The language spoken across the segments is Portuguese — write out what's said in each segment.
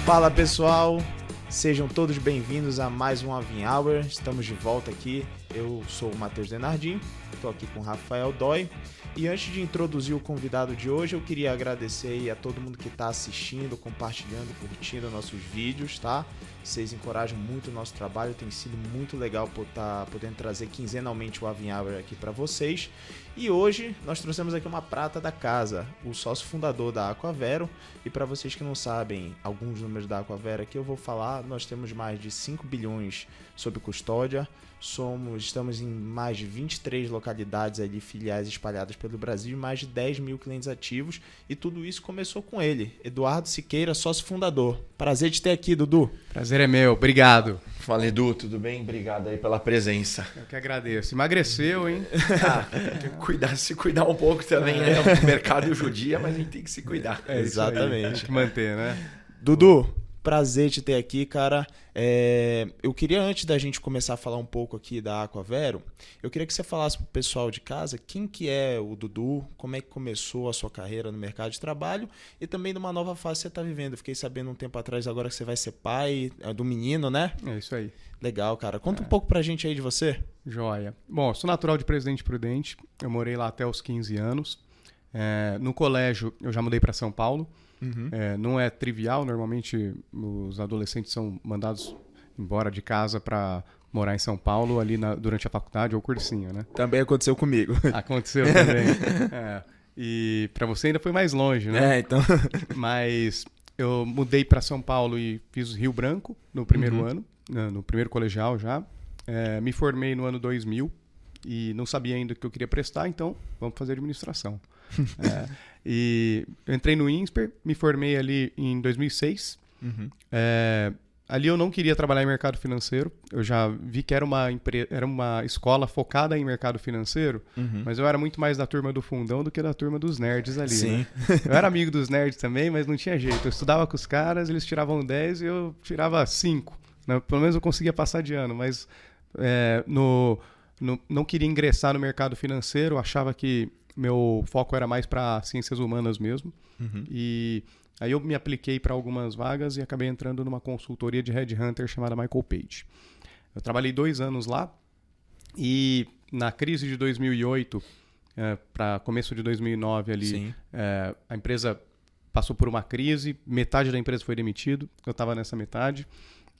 Fala pessoal, sejam todos bem-vindos a mais um Avin Hour. Estamos de volta aqui, eu sou o Matheus Denardim, estou aqui com o Rafael Dói. E antes de introduzir o convidado de hoje, eu queria agradecer aí a todo mundo que está assistindo, compartilhando, curtindo nossos vídeos, tá? Vocês encorajam muito o nosso trabalho, tem sido muito legal por estar podendo trazer quinzenalmente o Avin Hour aqui para vocês. E hoje nós trouxemos aqui uma prata da casa, o sócio fundador da Aquavero. E para vocês que não sabem alguns números da Aquavero aqui, eu vou falar, nós temos mais de 5 bilhões sob custódia. Estamos em mais de 23 localidades ali, filiais espalhadas pelo Brasil e mais de 10 mil clientes ativos. E tudo isso começou com ele, Eduardo Siqueira, sócio fundador. Prazer de ter aqui, Dudu. Prazer é meu, obrigado. Fala, Edu, tudo bem? Obrigado aí pela presença. Eu que agradeço. Emagreceu, hein? Se cuidar um pouco também, né? O mercado judia, mas a gente tem que se cuidar. Exatamente. Tem que manter, né? Dudu, prazer te ter aqui, cara. Eu queria, antes da gente começar a falar um pouco aqui da Aquavero, eu queria que você falasse pro pessoal de casa quem que é o Dudu, como é que começou a sua carreira no mercado de trabalho e também numa nova fase que você está vivendo. Eu fiquei sabendo um tempo atrás agora que você vai ser pai do menino, né? É isso aí. Legal, cara. Conta um pouco pra gente aí de você. Joia. Bom, eu sou natural de Presidente Prudente, eu morei lá até os 15 anos. No colégio eu já mudei para São Paulo. Uhum. Não é trivial, normalmente os adolescentes são mandados embora de casa para morar em São Paulo ali durante a faculdade ou cursinho, né? Também aconteceu comigo. Aconteceu também. E para você ainda foi mais longe, né? Então. Mas eu mudei para São Paulo e fiz Rio Branco no primeiro ano, no primeiro colegial já. Me formei no ano 2000 e não sabia ainda o que eu queria prestar, então vamos fazer administração. E eu entrei no INSPER, me formei ali em 2006. Ali eu não queria trabalhar em mercado financeiro. Eu já vi que era uma escola focada em mercado financeiro, mas eu era muito mais da turma do fundão do que da turma dos nerds ali. Sim. Né? Eu era amigo dos nerds também, mas não tinha jeito. Eu estudava com os caras, eles tiravam 10 e eu tirava 5. Né? Pelo menos eu conseguia passar de ano, mas não queria ingressar no mercado financeiro, achava que meu foco era mais para ciências humanas mesmo. E aí eu me apliquei para algumas vagas e acabei entrando numa consultoria de headhunter chamada Michael Page. Eu trabalhei 2 anos lá e na crise de 2008 para começo de 2009 ali, a empresa passou por uma crise, metade da empresa foi demitido, eu estava nessa metade.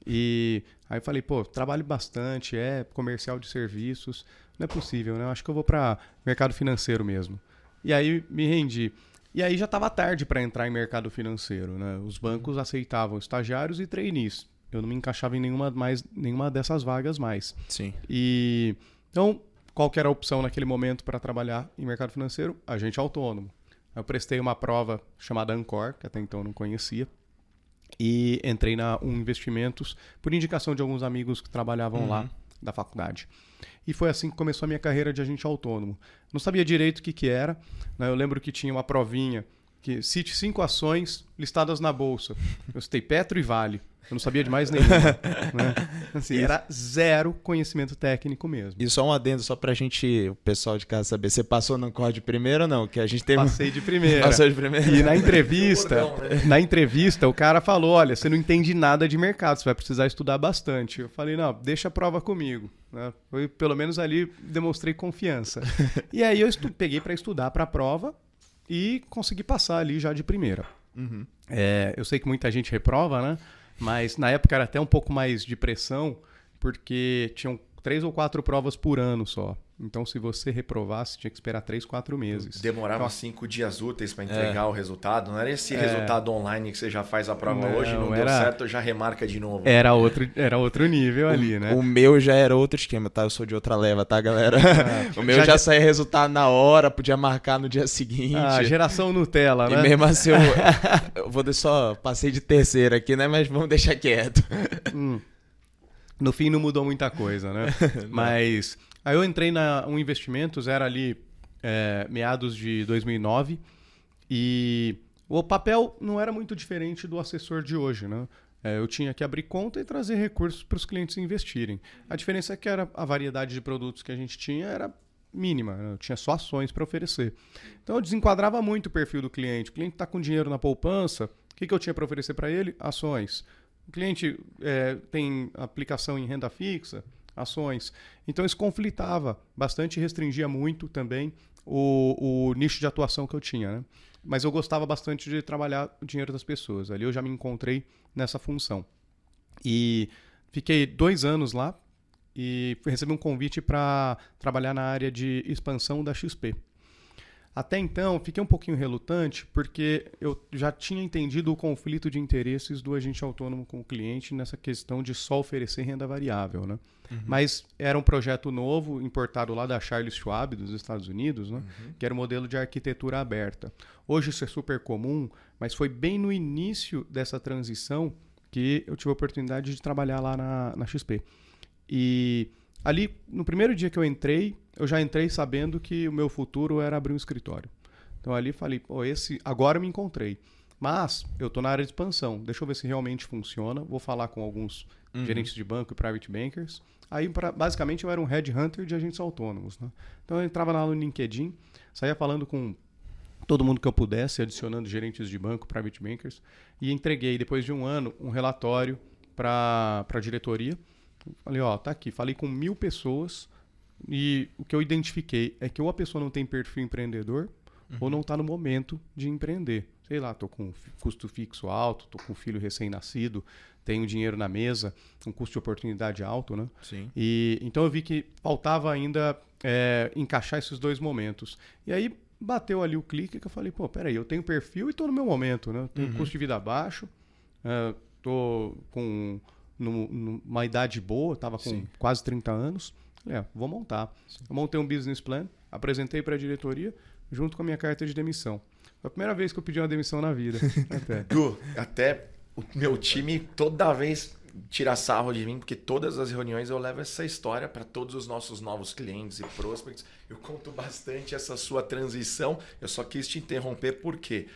E aí eu falei, trabalho bastante, comercial de serviços, não é possível, né? Eu acho que eu vou para mercado financeiro mesmo. E aí me rendi. E aí já estava tarde para entrar em mercado financeiro, né? Os bancos aceitavam estagiários e trainees. Eu não me encaixava em nenhuma dessas vagas mais. Sim. E então, qual que era a opção naquele momento para trabalhar em mercado financeiro? Agente autônomo. Eu prestei uma prova chamada Ancor, que até então eu não conhecia. E entrei na Investimentos por indicação de alguns amigos que trabalhavam lá da faculdade. E foi assim que começou a minha carreira de agente autônomo. Não sabia direito o que era, né? Eu lembro que tinha uma provinha que cite 5 ações listadas na bolsa. Eu citei Petro e Vale. Eu não sabia de mais nenhuma. Né? Assim, era zero conhecimento técnico mesmo. E só um adendo, só pra gente, o pessoal de casa saber, você passou no Ancor de primeira ou não? Que a gente teve... Passei de primeira. Passou de primeira. E na entrevista, o cara falou, olha, você não entende nada de mercado, você vai precisar estudar bastante. Eu falei, não, deixa a prova comigo. Né? Foi, pelo menos ali, demonstrei confiança. E aí eu peguei para estudar para a prova e consegui passar ali já de primeira. Eu sei que muita gente reprova, né? Mas na época era até um pouco mais de pressão, porque tinham 3 ou 4 provas por ano só. Então, se você reprovasse, tinha que esperar 3, 4 meses. Demorava 5 dias úteis para entregar o resultado. Não era esse resultado online que você já faz a prova hoje, não deu certo, já remarca de novo. Era outro nível ali, né? O meu já era outro esquema, tá? Eu sou de outra leva, tá, galera? O meu já saía resultado na hora, podia marcar no dia seguinte. Geração Nutella, né? E mesmo assim, eu vou só passei de terceira aqui, né? Mas vamos deixar quieto. No fim não mudou muita coisa, né? Mas aí eu entrei na Investimentos, era ali meados de 2009 e o papel não era muito diferente do assessor de hoje, né? Eu tinha que abrir conta e trazer recursos para os clientes investirem. A diferença é que a variedade de produtos que a gente tinha era mínima, né? Eu tinha só ações para oferecer. Então eu desenquadrava muito o perfil do cliente. O cliente está com dinheiro na poupança, O que eu tinha para oferecer para ele? Ações. O cliente tem aplicação em renda fixa, ações. Então isso conflitava bastante e restringia muito também o nicho de atuação que eu tinha, né? Mas eu gostava bastante de trabalhar o dinheiro das pessoas. Ali eu já me encontrei nessa função. E fiquei 2 anos lá e recebi um convite para trabalhar na área de expansão da XP. Até então, fiquei um pouquinho relutante porque eu já tinha entendido o conflito de interesses do agente autônomo com o cliente nessa questão de só oferecer renda variável, né? Mas era um projeto novo, importado lá da Charles Schwab, dos Estados Unidos, né? Que era o modelo de arquitetura aberta. Hoje isso é super comum, mas foi bem no início dessa transição que eu tive a oportunidade de trabalhar lá na XP. E ali, no primeiro dia que eu já entrei sabendo que o meu futuro era abrir um escritório. Então ali falei, agora eu me encontrei. Mas eu estou na área de expansão, deixa eu ver se realmente funciona. Vou falar com alguns gerentes de banco e private bankers. Aí, basicamente, eu era um headhunter de agentes autônomos, né? Então eu entrava lá no LinkedIn, saía falando com todo mundo que eu pudesse, adicionando gerentes de banco, private bankers, e entreguei, depois de 1 ano, um relatório para a diretoria. Falei, tá aqui, falei com 1.000 pessoas e o que eu identifiquei é que ou a pessoa não tem perfil empreendedor ou não está no momento de empreender. Sei lá, estou com custo fixo alto, estou com um filho recém-nascido, tenho dinheiro na mesa, um custo de oportunidade alto, né? Sim. E então eu vi que faltava ainda encaixar esses 2 momentos. E aí bateu ali o clique que eu falei, peraí, eu tenho perfil e estou no meu momento, né? Tenho custo de vida baixo, estou com numa idade boa, estava com quase 30 anos. Falei, vou montar. Eu montei um business plan, apresentei para a diretoria, junto com a minha carta de demissão. Foi a primeira vez que eu pedi uma demissão na vida. Até o meu time toda vez tira sarro de mim, porque todas as reuniões eu levo essa história para todos os nossos novos clientes e prospects. Eu conto bastante essa sua transição. Eu só quis te interromper porque,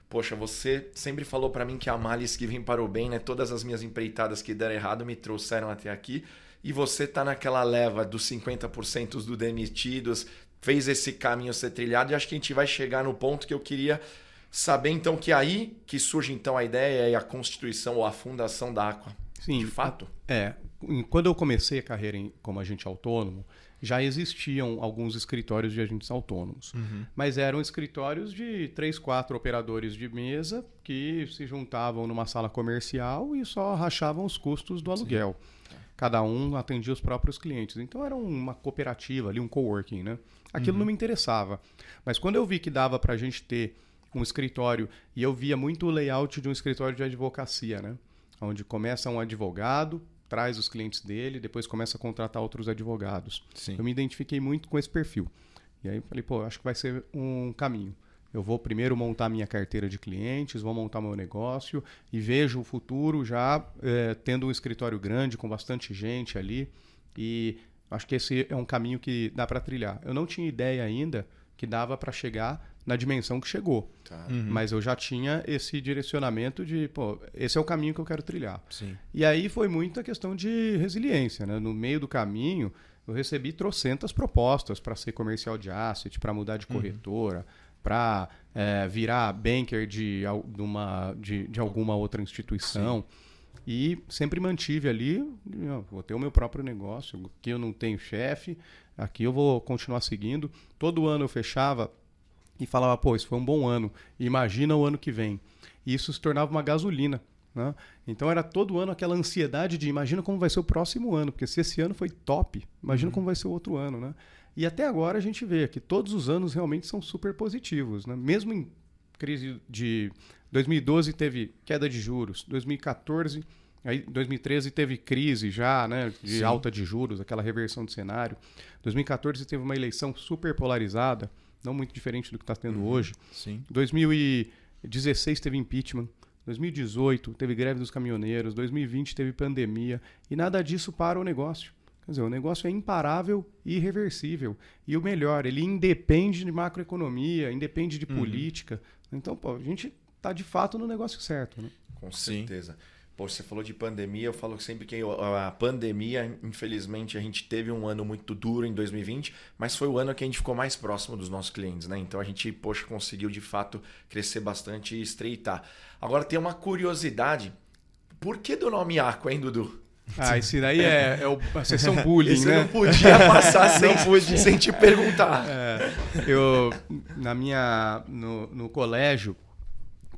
poxa, você sempre falou para mim que há males que vêm para o bem, né? Todas as minhas empreitadas que deram errado me trouxeram até aqui. E você tá naquela leva dos 50% dos demitidos, fez esse caminho ser trilhado, e acho que a gente vai chegar no ponto que eu queria saber, então, que aí que surge então a ideia e a constituição ou a fundação da Aqua. Sim, de fato? Quando eu comecei a carreira como agente autônomo, já existiam alguns escritórios de agentes autônomos. Mas eram escritórios de 3, 4 operadores de mesa que se juntavam numa sala comercial e só rachavam os custos do aluguel. Cada um atendia os próprios clientes. Então era uma cooperativa ali, um coworking, né? Aquilo não me interessava. Mas quando eu vi que dava para a gente ter um escritório, e eu via muito o layout de um escritório de advocacia, né? Onde começa um advogado, traz os clientes dele, depois começa a contratar outros advogados. Eu me identifiquei muito com esse perfil. E aí falei, acho que vai ser um caminho. Eu vou primeiro montar minha carteira de clientes, vou montar meu negócio e vejo o futuro já tendo um escritório grande, com bastante gente ali. E acho que esse é um caminho que dá para trilhar. Eu não tinha ideia ainda que dava para chegar na dimensão que chegou. Mas eu já tinha esse direcionamento de, esse é o caminho que eu quero trilhar. E aí foi muita questão de resiliência, né? No meio do caminho, eu recebi trocentas propostas para ser comercial de asset, para mudar de corretora, para virar banker de alguma outra instituição. E sempre mantive ali, vou ter o meu próprio negócio, aqui eu não tenho chefe, aqui eu vou continuar seguindo. Todo ano eu fechava e falava, isso foi um bom ano, imagina o ano que vem. E isso se tornava uma gasolina, né? Então era todo ano aquela ansiedade de imagina como vai ser o próximo ano, porque se esse ano foi top, imagina como vai ser o outro ano, né? E até agora a gente vê que todos os anos realmente são super positivos, né? Mesmo em crise de 2012 teve queda de juros, 2014, aí 2013 teve crise já, né, de alta de juros, aquela reversão de cenário. 2014 teve uma eleição super polarizada, não muito diferente do que está tendo hoje. 2016 teve impeachment, 2018 teve greve dos caminhoneiros, 2020 teve pandemia e nada disso para o negócio. Quer dizer, o negócio é imparável e irreversível. E o melhor, ele independe de macroeconomia, independe de política. Então, a gente está de fato no negócio certo, né? Com certeza. Pô, você falou de pandemia, eu falo sempre que a pandemia, infelizmente, a gente teve um ano muito duro em 2020, mas foi o ano que a gente ficou mais próximo dos nossos clientes, né? Então a gente, poxa, conseguiu de fato crescer bastante e estreitar. Agora tem uma curiosidade, por que do nome Aqua, hein, Dudu? Esse daí é a sessão bullying, Esse né? não podia passar sem te perguntar. Eu, no colégio,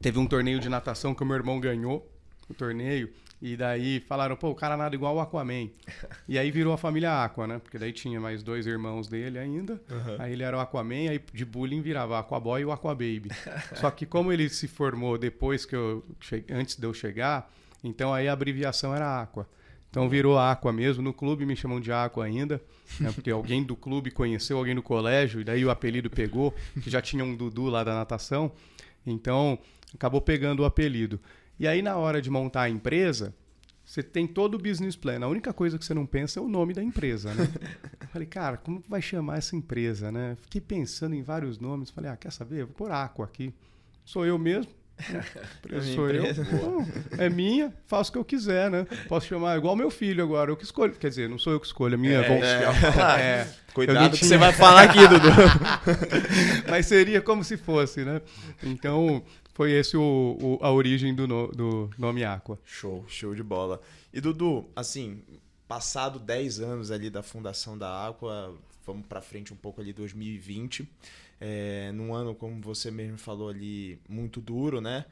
teve um torneio de natação que o meu irmão ganhou, o torneio, e daí falaram, pô, o cara nada igual o Aquaman. E aí virou a família Aqua, né? Porque daí tinha mais 2 irmãos dele ainda, aí ele era o Aquaman, aí de bullying virava o Aquaboy e o Aquababy. Só que como ele se formou depois antes de eu chegar, então aí a abreviação era Aqua. Então virou Aqua mesmo, no clube me chamam de Aqua ainda, né? Porque alguém do clube conheceu alguém do colégio, e daí o apelido pegou, que já tinha um Dudu lá da natação, então acabou pegando o apelido. E aí na hora de montar a empresa, você tem todo o business plan, a única coisa que você não pensa é o nome da empresa, né? Eu falei, cara, como vai chamar essa empresa, né? Fiquei pensando em vários nomes, falei, quer saber? Eu vou pôr Aqua aqui. Sou eu mesmo. Sou eu, é minha, faço o que eu quiser, né? Posso chamar igual meu filho agora, eu que escolho. Quer dizer, não sou eu que escolho, a minha Cuidado que você vai falar aqui, Dudu. Mas seria como se fosse, né? Então, foi esse a origem do nome Aqua. Show de bola. E Dudu, assim, passado 10 anos ali da fundação da Aqua, vamos pra frente um pouco ali, 2020. Num ano, como você mesmo falou ali, muito duro, né?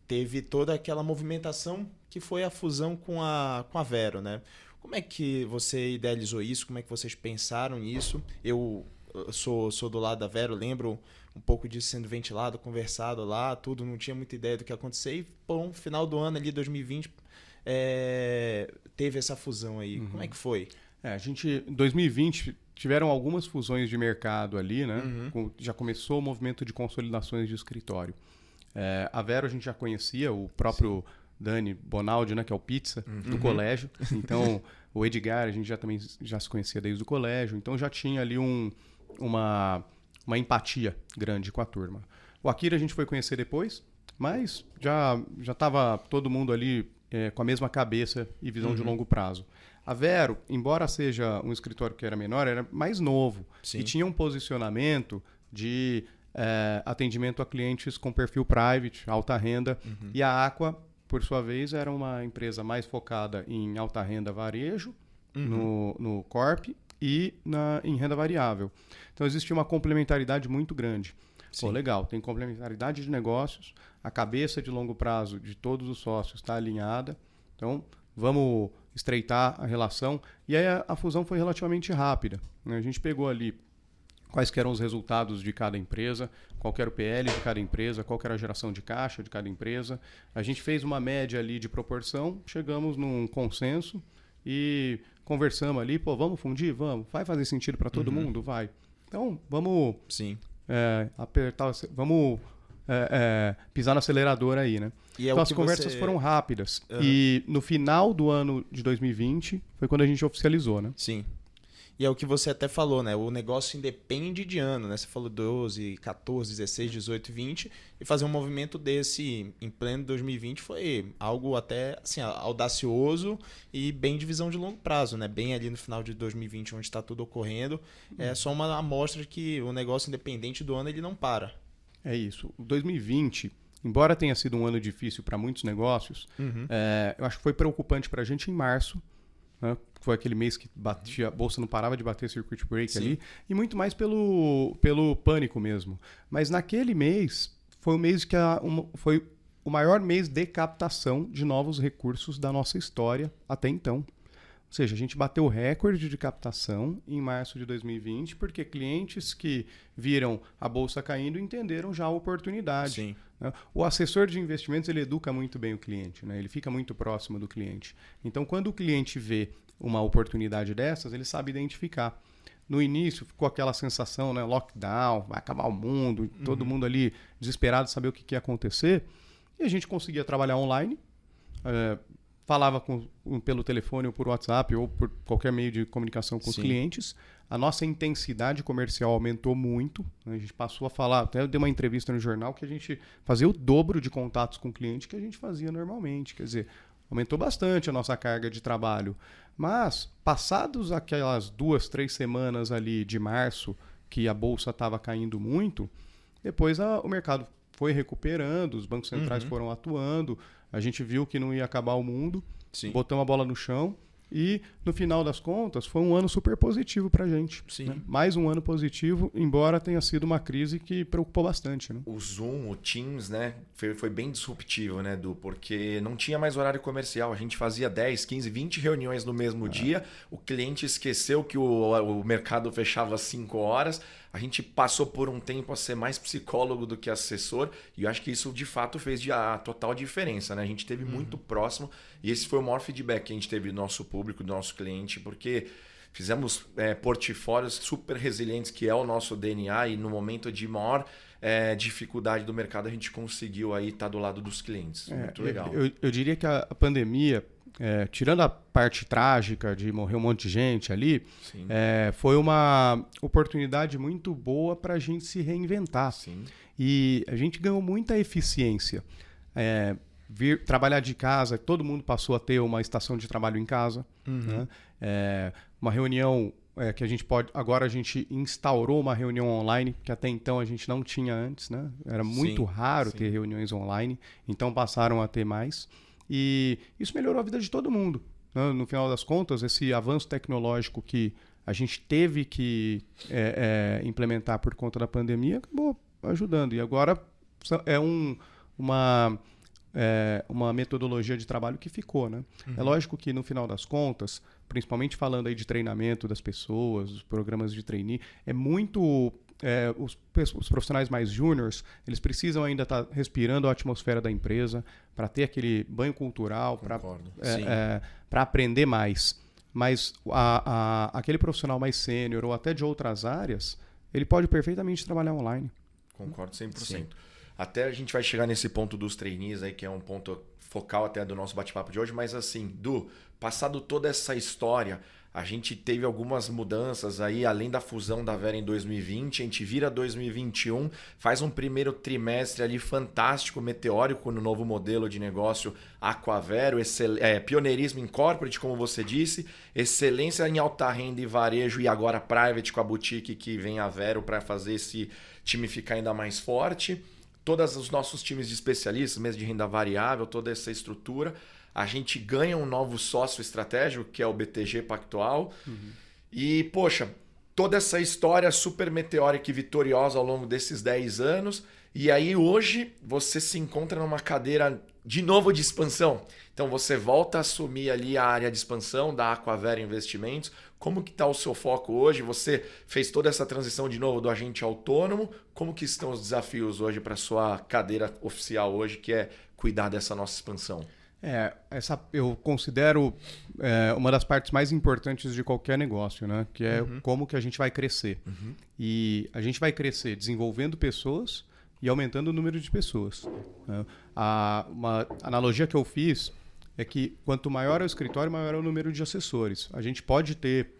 Teve toda aquela movimentação que foi a fusão com a Vero, né? Como é que você idealizou isso? Como é que vocês pensaram nisso? Eu sou do lado da Vero, lembro um pouco disso sendo ventilado, conversado lá, tudo, não tinha muita ideia do que ia acontecer. E, bom, final do ano ali, 2020, teve essa fusão aí. Como é que foi? A gente, em 2020... tiveram algumas fusões de mercado ali, né? Já começou o movimento de consolidações de escritório. A Vero a gente já conhecia, o próprio Dani Bonaldi, né? Que é o Pizza, do colégio. Então, o Edgar a gente já se conhecia desde o colégio. Então, já tinha ali uma empatia grande com a turma. O Akira a gente foi conhecer depois, mas já estava todo mundo ali com a mesma cabeça e visão de longo prazo. A Vero, embora seja um escritório que era menor, era mais novo. Sim. E tinha um posicionamento de atendimento a clientes com perfil private, alta renda. E a Aqua, por sua vez, era uma empresa mais focada em alta renda varejo, no Corp e em renda variável. Então existia uma complementaridade muito grande. Pô, legal, tem complementaridade de negócios, a cabeça de longo prazo de todos os sócios está alinhada. Então, vamos estreitar a relação. E aí a fusão foi relativamente rápida, né? A gente pegou ali quais que eram os resultados de cada empresa, qual que era o PL de cada empresa, qual que era a geração de caixa de cada empresa. A gente fez uma média ali de proporção, chegamos num consenso e conversamos ali, pô, vamos fundir? Vamos. Vai fazer sentido para todo mundo? Vai. Então, vamos apertar, vamos pisar no acelerador aí, né? Então as conversas foram rápidas. E no final do ano de 2020 foi quando a gente oficializou, né? Sim. E é o que você até falou, né? O negócio independe de ano, né? Você falou 12, 14, 16, 18, 20. E fazer um movimento desse em pleno 2020 foi algo até assim, audacioso e bem de visão de longo prazo, né? Bem ali no final de 2020, onde está tudo ocorrendo. É só uma amostra de que o negócio independente do ano ele não para. É isso. 2020, embora tenha sido um ano difícil para muitos negócios, eu acho que foi preocupante para a gente em março. Né? Foi aquele mês que a bolsa não parava de bater circuit break ali. E muito mais pelo pânico mesmo. Mas naquele mês, foi o mês que foi o maior mês de captação de novos recursos da nossa história até então. Ou seja, a gente bateu o recorde de captação em março de 2020, porque clientes que viram a bolsa caindo entenderam já a oportunidade. Sim. O assessor de investimentos ele educa muito bem o cliente, né? Ele fica muito próximo do cliente. Então, quando o cliente vê uma oportunidade dessas, ele sabe identificar. No início ficou aquela sensação, né? Lockdown, vai acabar o mundo, todo mundo ali desesperado saber o que ia acontecer. E a gente conseguia trabalhar online, falava pelo telefone ou por WhatsApp ou por qualquer meio de comunicação com os clientes. a nossa intensidade comercial aumentou muito. Né? A gente passou a falar, até eu dei uma entrevista no jornal que a gente fazia o dobro de contatos com o cliente que a gente fazia normalmente. Quer dizer, aumentou bastante a nossa carga de trabalho. Mas, passados aquelas 2, 3 semanas ali de março, que a bolsa estava caindo muito, depois o mercado foi recuperando, os bancos centrais foram atuando, a gente viu que não ia acabar o mundo, botamos a bola no chão e, no final das contas, foi um ano super positivo para a gente. Né? Mais um ano positivo, embora tenha sido uma crise que preocupou bastante. Né? O Zoom, o Teams, né, foi bem disruptivo, né, Du? Porque não tinha mais horário comercial. A gente fazia 10, 15, 20 reuniões no mesmo dia. O cliente esqueceu que o mercado fechava às 5 horas. A gente passou por um tempo a ser mais psicólogo do que assessor, e eu acho que isso de fato fez a total diferença, né? A gente esteve muito próximo, e esse foi o maior feedback que a gente teve do nosso público, do nosso cliente, porque fizemos portfólios super resilientes, que é o nosso DNA, e no momento de maior dificuldade do mercado a gente conseguiu aí estar do lado dos clientes. Muito legal. Eu diria que a pandemia, tirando a parte trágica de morrer um monte de gente ali, foi uma oportunidade muito boa para a gente se reinventar. Sim. E a gente ganhou muita eficiência. Vir trabalhar de casa, todo mundo passou a ter uma estação de trabalho em casa. Né? Uma reunião que a gente pode... Agora a gente instaurou uma reunião online, que até então a gente não tinha antes. Né? Era muito raro ter reuniões online, então passaram a ter mais. E isso melhorou a vida de todo mundo. Né? No final das contas, esse avanço tecnológico que a gente teve que implementar por conta da pandemia acabou ajudando. E agora é uma metodologia de trabalho que ficou. Né? É lógico que, no final das contas, principalmente falando aí de treinamento das pessoas, os programas de trainee, é muito... os profissionais mais júniors, eles precisam ainda estar respirando a atmosfera da empresa para ter aquele banho cultural, para aprender mais. Mas aquele profissional mais sênior ou até de outras áreas, ele pode perfeitamente trabalhar online. Concordo 100%. Sim. Até a gente vai chegar nesse ponto dos trainees aí, que é um ponto focal até do nosso bate-papo de hoje, mas assim, Du, passado toda essa história, a gente teve algumas mudanças aí, além da fusão da Vera em 2020, a gente vira 2021, faz um primeiro trimestre ali fantástico, meteórico no novo modelo de negócio Aquavero, pioneirismo em corporate, como você disse, excelência em alta renda e varejo e agora private com a boutique que vem a Vero para fazer esse time ficar ainda mais forte. Todos os nossos times de especialistas, mesa de renda variável, toda essa estrutura. A gente ganha um novo sócio estratégico, que é o BTG Pactual. E, poxa, toda essa história super meteórica e vitoriosa ao longo desses 10 anos. E aí, hoje, você se encontra numa cadeira, de novo, de expansão. Então, você volta a assumir ali a área de expansão da Aquavera Investimentos. Como que está o seu foco hoje? Você fez toda essa transição de novo do agente autônomo. Como que estão os desafios hoje para a sua cadeira oficial hoje, que é cuidar dessa nossa expansão? Eu considero uma das partes mais importantes de qualquer negócio, né? Que é como que a gente vai crescer. E a gente vai crescer desenvolvendo pessoas e aumentando o número de pessoas. Né? Uma analogia que eu fiz é que quanto maior é o escritório, maior é o número de assessores. A gente pode ter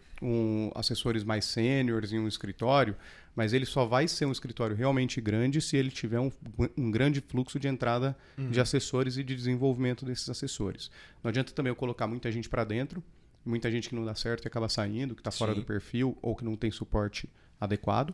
assessores mais sêniores em um escritório, mas ele só vai ser um escritório realmente grande se ele tiver um grande fluxo de entrada de assessores e de desenvolvimento desses assessores. Não adianta também eu colocar muita gente para dentro, muita gente que não dá certo e acaba saindo, que está fora do perfil ou que não tem suporte adequado.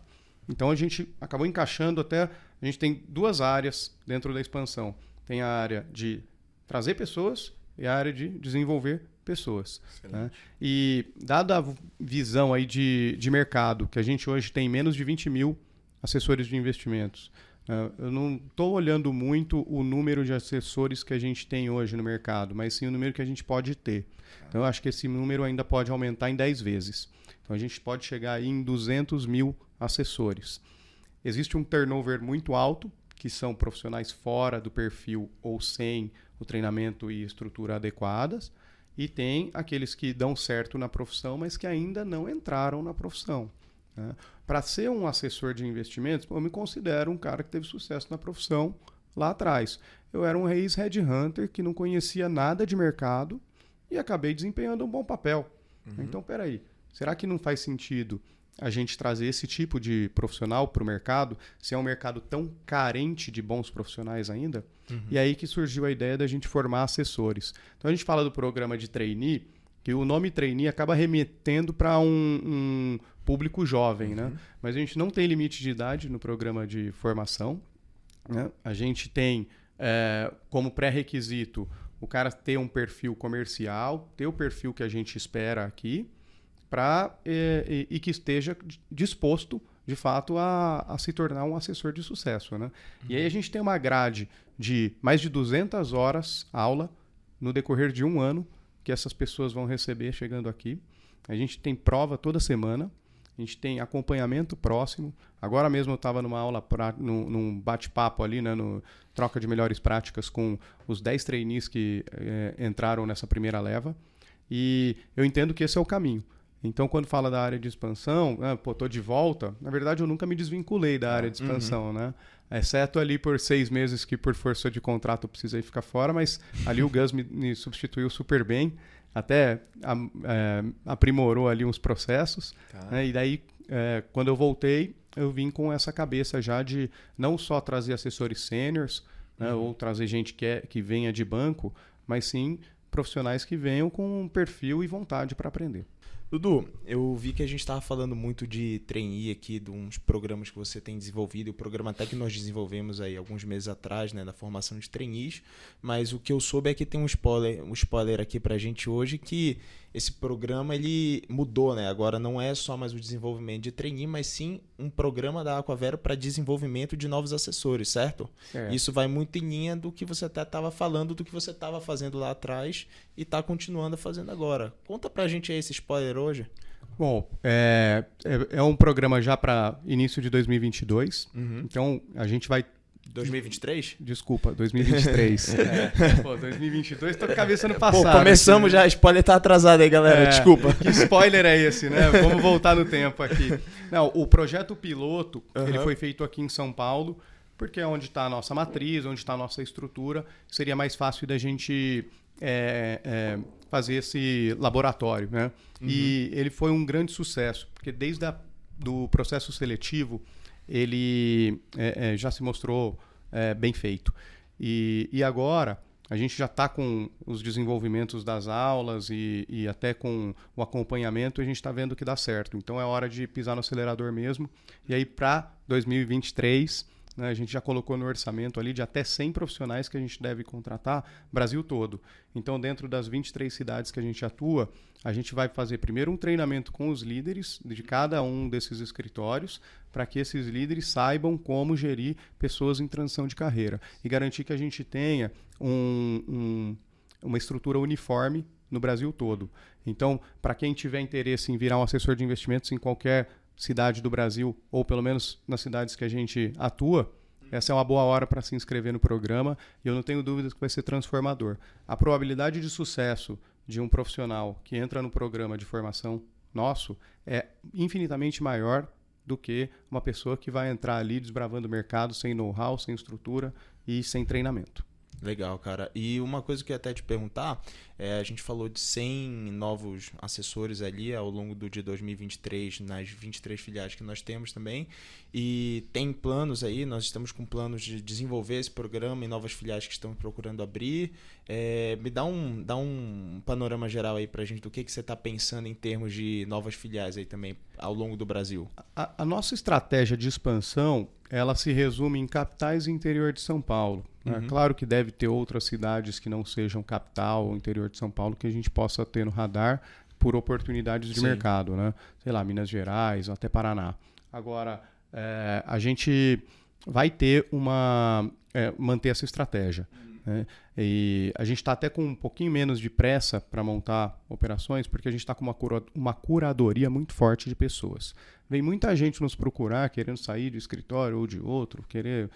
Então a gente acabou encaixando a gente tem 2 áreas dentro da expansão. Tem a área de trazer pessoas e a área de desenvolver pessoas. Né? E dada a visão aí de mercado, que a gente hoje tem menos de 20 mil assessores de investimentos, eu não estou olhando muito o número de assessores que a gente tem hoje no mercado, mas sim o número que a gente pode ter. Então eu acho que esse número ainda pode aumentar em 10 vezes. Então a gente pode chegar aí em 200 mil assessores. Existe um turnover muito alto, que são profissionais fora do perfil ou sem o treinamento e estrutura adequadas, e tem aqueles que dão certo na profissão, mas que ainda não entraram na profissão. Né? Para ser um assessor de investimentos, eu me considero um cara que teve sucesso na profissão lá atrás. Eu era um ex-headhunter que não conhecia nada de mercado e acabei desempenhando um bom papel. Então, peraí, será que não faz sentido a gente trazer esse tipo de profissional para o mercado, se é um mercado tão carente de bons profissionais ainda. E aí que surgiu a ideia da gente formar assessores. Então a gente fala do programa de trainee, que o nome trainee acaba remetendo para um público jovem, né? Mas a gente não tem limite de idade no programa de formação, né? A gente tem como pré-requisito o cara ter um perfil comercial, ter o perfil que a gente espera aqui, e que esteja disposto, de fato, a se tornar um assessor de sucesso, né? E aí a gente tem uma grade de mais de 200 horas aula no decorrer de um ano que essas pessoas vão receber chegando aqui. A gente tem prova toda semana, a gente tem acompanhamento próximo. Agora mesmo eu estava numa aula, num bate-papo ali, né, no troca de melhores práticas com os 10 trainees que entraram nessa primeira leva. E eu entendo que esse é o caminho. Então, quando fala da área de expansão, tô de volta, na verdade eu nunca me desvinculei da área de expansão, né? Exceto ali por 6 meses que por força de contrato eu precisei ficar fora, mas ali o Gus me substituiu super bem, até aprimorou ali uns processos, né? E daí, quando eu voltei, eu vim com essa cabeça já de não só trazer assessores sêniors, né, ou trazer gente que venha de banco, mas sim profissionais que venham com um perfil e vontade para aprender. Dudu, eu vi que a gente estava falando muito de trainee aqui, de uns programas que você tem desenvolvido, e o programa até que nós desenvolvemos aí alguns meses atrás, né, da formação de trainees, mas o que eu soube é que tem um spoiler aqui pra gente hoje, que esse programa ele mudou, né? Agora não é só mais o desenvolvimento de trainee, mas sim um programa da Aquavero para desenvolvimento de novos assessores, certo? Isso vai muito em linha do que você até estava falando, do que você estava fazendo lá atrás e está continuando a fazendo agora. Conta pra gente aí esse spoiler hoje. Bom, é um programa já para início de 2022, então a gente vai... 2023? Desculpa, 2023. 2022, tô com a cabeça no passado. Pô, começamos aqui, né? Já, spoiler tá atrasado aí, galera, desculpa. Que spoiler é esse, né? Vamos voltar no tempo aqui. Não, o projeto piloto, ele foi feito aqui em São Paulo, porque é onde está a nossa matriz, onde está a nossa estrutura, seria mais fácil da gente fazer esse laboratório, né? E ele foi um grande sucesso, porque desde do processo seletivo, ele já se mostrou bem feito. E agora a gente já está com os desenvolvimentos das aulas e até com o acompanhamento, a gente está vendo que dá certo. Então é hora de pisar no acelerador mesmo. E aí para 2023, né, a gente já colocou no orçamento ali de até 100 profissionais que a gente deve contratar, Brasil todo. Então dentro das 23 cidades que a gente atua, a gente vai fazer primeiro um treinamento com os líderes de cada um desses escritórios, para que esses líderes saibam como gerir pessoas em transição de carreira e garantir que a gente tenha uma estrutura uniforme no Brasil todo. Então, para quem tiver interesse em virar um assessor de investimentos em qualquer cidade do Brasil, ou pelo menos nas cidades que a gente atua, essa é uma boa hora para se inscrever no programa e eu não tenho dúvidas que vai ser transformador. A probabilidade de sucesso de um profissional que entra no programa de formação nosso é infinitamente maior do que uma pessoa que vai entrar ali desbravando o mercado sem know-how, sem estrutura e sem treinamento. Legal, cara. E uma coisa que eu ia até te perguntar, a gente falou de 100 novos assessores ali ao longo do dia 2023, nas 23 filiais que nós temos também, e tem planos aí, nós estamos com planos de desenvolver esse programa em novas filiais que estão procurando abrir. Me dá um panorama geral aí pra gente do que você está pensando em termos de novas filiais aí também ao longo do Brasil. A nossa estratégia de expansão, ela se resume em capitais e interior de São Paulo. Claro que deve ter outras cidades que não sejam capital ou interior de São Paulo que a gente possa ter no radar por oportunidades de mercado, né? Sei lá, Minas Gerais ou até Paraná. Agora, a gente vai ter manter essa estratégia. Né? E a gente está até com um pouquinho menos de pressa para montar operações, porque a gente está com uma curadoria muito forte de pessoas. Vem muita gente nos procurar querendo sair de escritório ou de outro, querer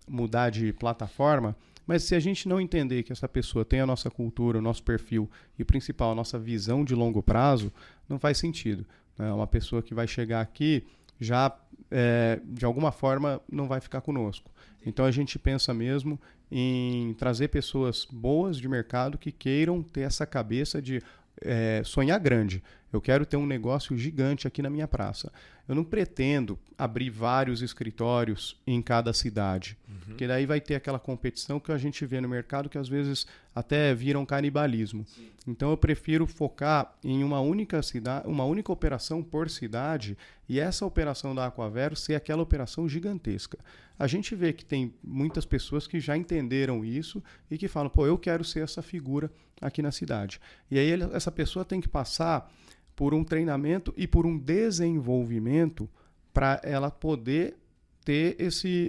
mudar de plataforma, mas se a gente não entender que essa pessoa tem a nossa cultura, o nosso perfil e, principal, a nossa visão de longo prazo, não faz sentido. Né? Uma pessoa que vai chegar aqui já, de alguma forma, não vai ficar conosco. Então a gente pensa mesmo em trazer pessoas boas de mercado que queiram ter essa cabeça de sonhar grande. eu quero ter um negócio gigante aqui na minha praça. Eu não pretendo abrir vários escritórios em cada cidade, porque daí vai ter aquela competição que a gente vê no mercado que às vezes até vira um canibalismo. Sim. Então eu prefiro focar em uma única cidade, uma única operação por cidade, e essa operação da Aquavero ser aquela operação gigantesca. A gente vê que tem muitas pessoas que já entenderam isso e que falam, pô, eu quero ser essa figura aqui na cidade. E aí essa pessoa tem que passar por um treinamento e por um desenvolvimento para ela poder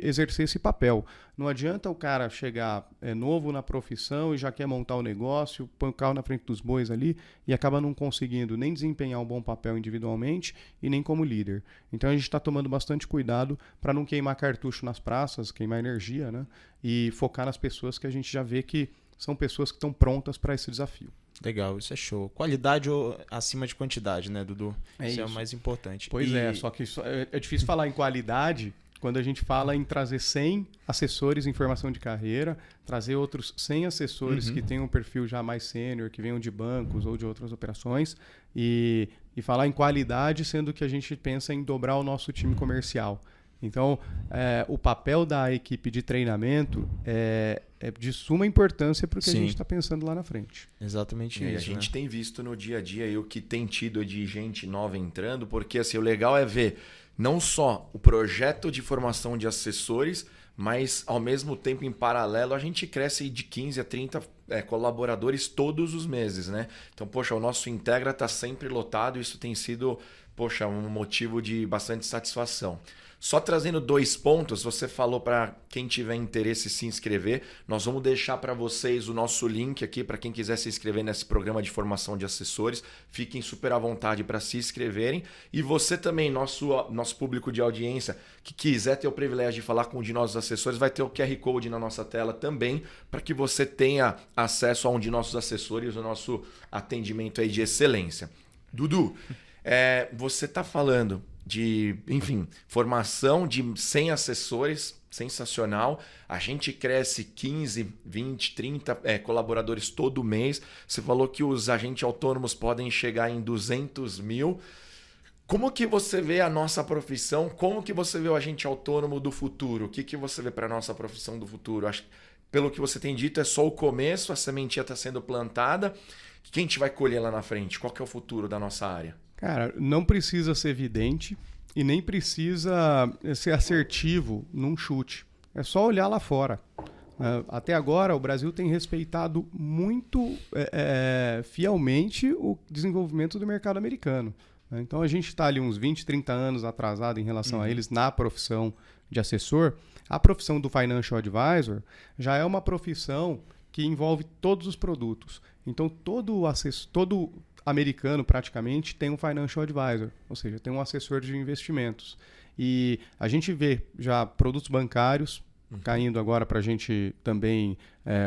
exercer esse papel. Não adianta o cara chegar novo na profissão e já quer montar o negócio, põe o carro na frente dos bois ali e acaba não conseguindo nem desempenhar um bom papel individualmente e nem como líder. Então a gente está tomando bastante cuidado para não queimar cartucho nas praças, queimar energia, né? E focar nas pessoas que a gente já vê que são pessoas que estão prontas para esse desafio. Legal, isso é show. Qualidade acima de quantidade, né, Dudu? Isso é o mais importante. Pois só que é difícil falar em qualidade quando a gente fala em trazer 100 assessores em formação de carreira, trazer outros 100 assessores que tenham um perfil já mais sênior, que venham de bancos ou de outras operações, e falar em qualidade, sendo que a gente pensa em dobrar o nosso time comercial. Então, o papel da equipe de treinamento é de suma importância para o que a gente está pensando lá na frente. Exatamente isso. E a gente tem visto no dia a dia e o que tem tido de gente nova entrando, porque assim, o legal é ver não só o projeto de formação de assessores, mas ao mesmo tempo, em paralelo, a gente cresce de 15 a 30 colaboradores todos os meses, né? Então, poxa, o nosso Integra está sempre lotado e isso tem sido, poxa, um motivo de bastante satisfação. Só trazendo 2 pontos, você falou para quem tiver interesse se inscrever, nós vamos deixar para vocês o nosso link aqui para quem quiser se inscrever nesse programa de formação de assessores. Fiquem super à vontade para se inscreverem. E você também, nosso público de audiência, que quiser ter o privilégio de falar com um de nossos assessores, vai ter o QR Code na nossa tela também, para que você tenha acesso a um de nossos assessores, o nosso atendimento aí de excelência. Dudu, você está falando de, enfim, formação de 100 assessores, sensacional. A gente cresce 15, 20, 30 colaboradores todo mês. Você falou que os agentes autônomos podem chegar em 200 mil. Como que você vê a nossa profissão? Como que você vê o agente autônomo do futuro? O que você vê para a nossa profissão do futuro? Acho que, pelo que você tem dito, é só o começo, a sementinha está sendo plantada. O que a gente vai colher lá na frente? Qual que é o futuro da nossa área? Cara, não precisa ser evidente e nem precisa ser assertivo num chute. É só olhar lá fora. Até agora, o Brasil tem respeitado muito fielmente o desenvolvimento do mercado americano. Então, a gente está ali uns 20, 30 anos atrasado em relação a eles na profissão de assessor. A profissão do Financial Advisor já é uma profissão que envolve todos os produtos. Então, todo americano praticamente tem um Financial Advisor, ou seja, tem um assessor de investimentos. E a gente vê já produtos bancários caindo agora para a gente também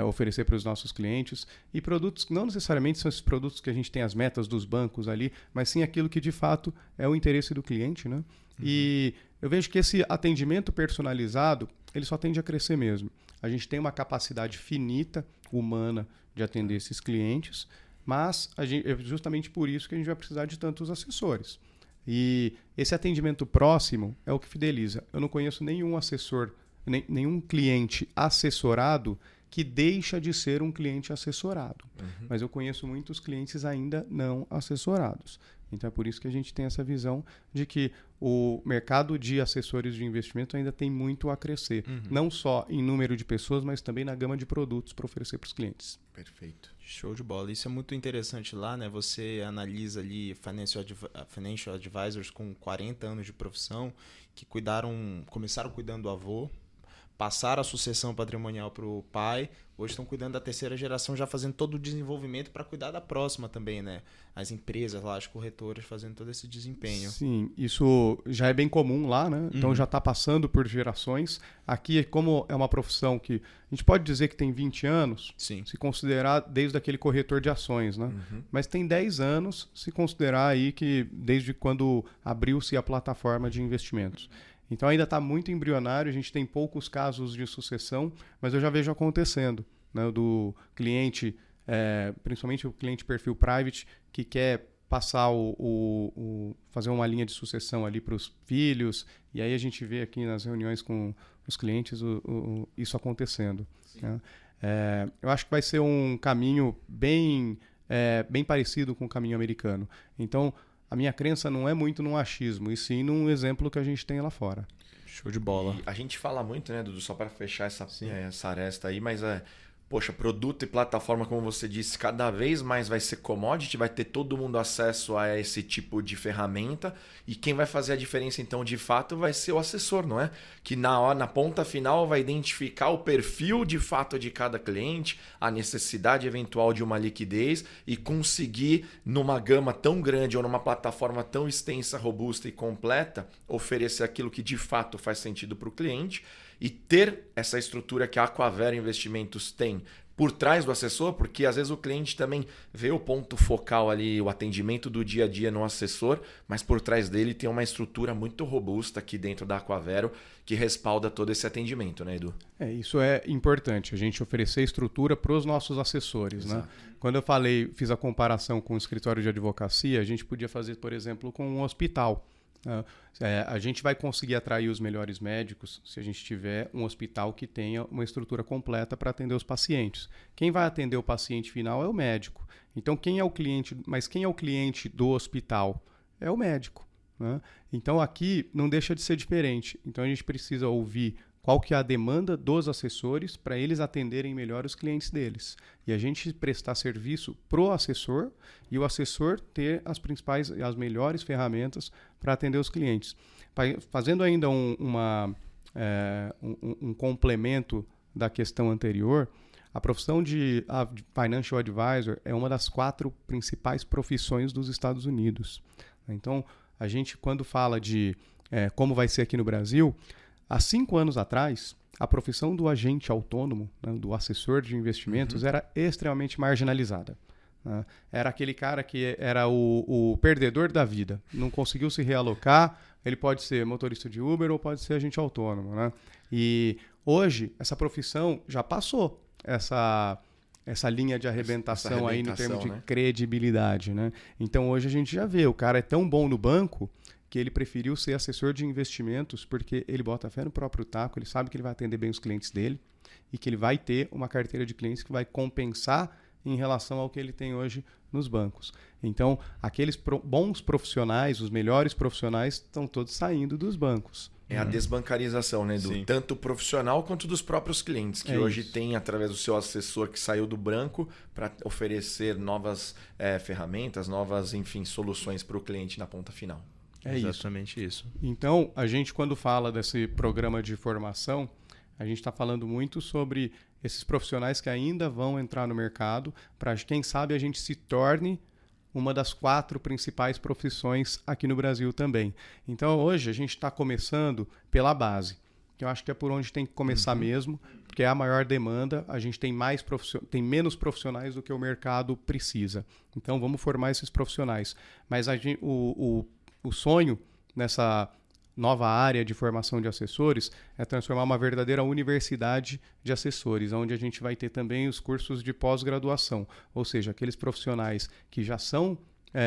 oferecer para os nossos clientes, e produtos que não necessariamente são esses produtos que a gente tem as metas dos bancos ali, mas sim aquilo que de fato é o interesse do cliente, né? E eu vejo que esse atendimento personalizado, ele só tende a crescer mesmo. A gente tem uma capacidade finita, humana, de atender esses clientes, mas é justamente por isso que a gente vai precisar de tantos assessores. E esse atendimento próximo é o que fideliza. Eu não conheço nenhum assessor, nenhum cliente assessorado que deixa de ser um cliente assessorado. Mas eu conheço muitos clientes ainda não assessorados. Então é por isso que a gente tem essa visão de que o mercado de assessores de investimento ainda tem muito a crescer. Não só em número de pessoas, mas também na gama de produtos para oferecer para os clientes. Perfeito. Show de bola. Isso é muito interessante lá, né? Você analisa ali financial advisors com 40 anos de profissão que começaram cuidando do avô, passaram a sucessão patrimonial para o pai, hoje estão cuidando da terceira geração, já fazendo todo o desenvolvimento para cuidar da próxima também, né? As empresas lá, as corretoras fazendo todo esse desempenho. Sim, isso já é bem comum lá, né? Então já está passando por gerações. Aqui, como é uma profissão que a gente pode dizer que tem 20 anos, Sim. se considerar desde aquele corretor de ações, né? Mas tem 10 anos se considerar aí que desde quando abriu-se a plataforma de investimentos. Então ainda está muito embrionário, a gente tem poucos casos de sucessão, mas eu já vejo acontecendo, né? Do cliente, principalmente o cliente perfil private, que quer passar fazer uma linha de sucessão ali para os filhos, e aí a gente vê aqui nas reuniões com os clientes isso acontecendo. Né? Eu acho que vai ser um caminho bem parecido com o caminho americano. Então, a minha crença não é muito num achismo, e sim num exemplo que a gente tem lá fora. Show de bola. E a gente fala muito, né, Dudu, só para fechar essa aresta aí, mas poxa, produto e plataforma, como você disse, cada vez mais vai ser commodity, vai ter todo mundo acesso a esse tipo de ferramenta, e quem vai fazer a diferença então de fato vai ser o assessor, não é? Que na ponta final vai identificar o perfil de fato de cada cliente, a necessidade eventual de uma liquidez e conseguir numa gama tão grande ou numa plataforma tão extensa, robusta e completa, oferecer aquilo que de fato faz sentido para o cliente. E ter essa estrutura que a Aquavero Investimentos tem por trás do assessor, porque às vezes o cliente também vê o ponto focal ali, o atendimento do dia a dia no assessor, mas por trás dele tem uma estrutura muito robusta aqui dentro da Aquavero que respalda todo esse atendimento, né, Edu? Isso é importante, a gente oferecer estrutura para os nossos assessores. Né? Quando eu fiz a comparação com o escritório de advocacia, a gente podia fazer, por exemplo, com um hospital. A gente vai conseguir atrair os melhores médicos se a gente tiver um hospital que tenha uma estrutura completa para atender os pacientes. Quem vai atender o paciente final é o médico. Então, quem é o cliente do hospital? É o médico. Né? Então, aqui não deixa de ser diferente. Então, a gente precisa ouvir qual que é a demanda dos assessores para eles atenderem melhor os clientes deles. E a gente prestar serviço para o assessor e o assessor ter as melhores ferramentas para atender os clientes. Fazendo ainda um complemento da questão anterior, a profissão de Financial Advisor é uma das 4 principais profissões dos Estados Unidos. Então, a gente, quando fala de como vai ser aqui no Brasil, há 5 anos atrás, a profissão do agente autônomo, né, do assessor de investimentos, era extremamente marginalizada. Né? Era aquele cara que era o perdedor da vida, não conseguiu se realocar, ele pode ser motorista de Uber ou pode ser agente autônomo. Né? E hoje, essa profissão já passou essa linha de arrebentação aí no termo de credibilidade. Né? Então, hoje a gente já vê, o cara é tão bom no banco que ele preferiu ser assessor de investimentos porque ele bota fé no próprio taco, ele sabe que ele vai atender bem os clientes dele e que ele vai ter uma carteira de clientes que vai compensar em relação ao que ele tem hoje nos bancos. Então, aqueles bons profissionais, os melhores profissionais, estão todos saindo dos bancos. É a desbancarização, né, Edu? Tanto profissional quanto dos próprios clientes, que hoje tem, através do seu assessor que saiu do branco, para oferecer novas ferramentas, novas, enfim, soluções para o cliente na ponta final. É exatamente isso. Então, a gente, quando fala desse programa de formação, a gente está falando muito sobre esses profissionais que ainda vão entrar no mercado, para, quem sabe, a gente se torne uma das 4 principais profissões aqui no Brasil também. Então, hoje, a gente está começando pela base, que eu acho que é por onde tem que começar mesmo, porque é a maior demanda, a gente tem menos profissionais do que o mercado precisa. Então, vamos formar esses profissionais. Mas o sonho nessa nova área de formação de assessores é transformar uma verdadeira universidade de assessores, onde a gente vai ter também os cursos de pós-graduação, ou seja, aqueles profissionais que já são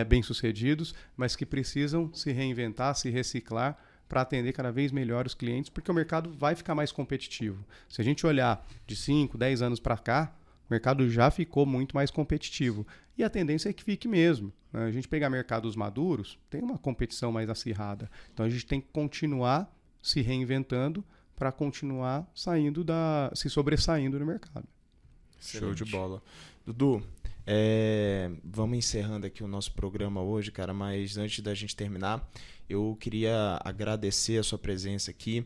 bem-sucedidos, mas que precisam se reinventar, se reciclar para atender cada vez melhor os clientes, porque o mercado vai ficar mais competitivo. Se a gente olhar de 5, 10 anos para cá, o mercado já ficou muito mais competitivo. E a tendência é que fique mesmo. Né? A gente pegar mercados maduros, tem uma competição mais acirrada. Então a gente tem que continuar se reinventando para continuar se sobressaindo no mercado. Excelente. Show de bola. Dudu, vamos encerrando aqui o nosso programa hoje, cara, mas antes da gente terminar, eu queria agradecer a sua presença aqui.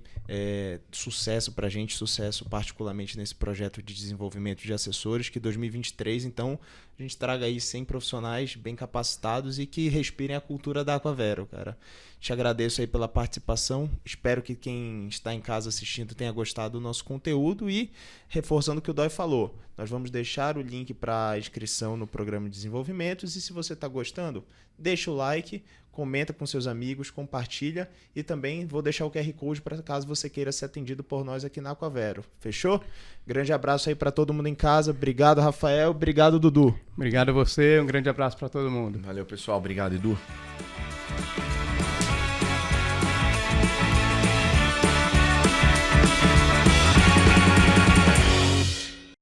Sucesso pra gente, sucesso particularmente nesse projeto de desenvolvimento de assessores, que 2023, então, a gente traga aí 100 profissionais bem capacitados e que respirem a cultura da Aquavero, cara. Te agradeço aí pela participação, espero que quem está em casa assistindo tenha gostado do nosso conteúdo e, reforçando o que o Dói falou, nós vamos deixar o link para inscrição no programa de desenvolvimentos e se você está gostando, deixa o like, comenta com seus amigos, compartilha e também vou deixar o QR Code para caso você queira ser atendido por nós aqui na Aquavero. Fechou? Grande abraço aí para todo mundo em casa. Obrigado, Rafael. Obrigado, Dudu. Obrigado a você. Um grande abraço para todo mundo. Valeu, pessoal. Obrigado, Edu.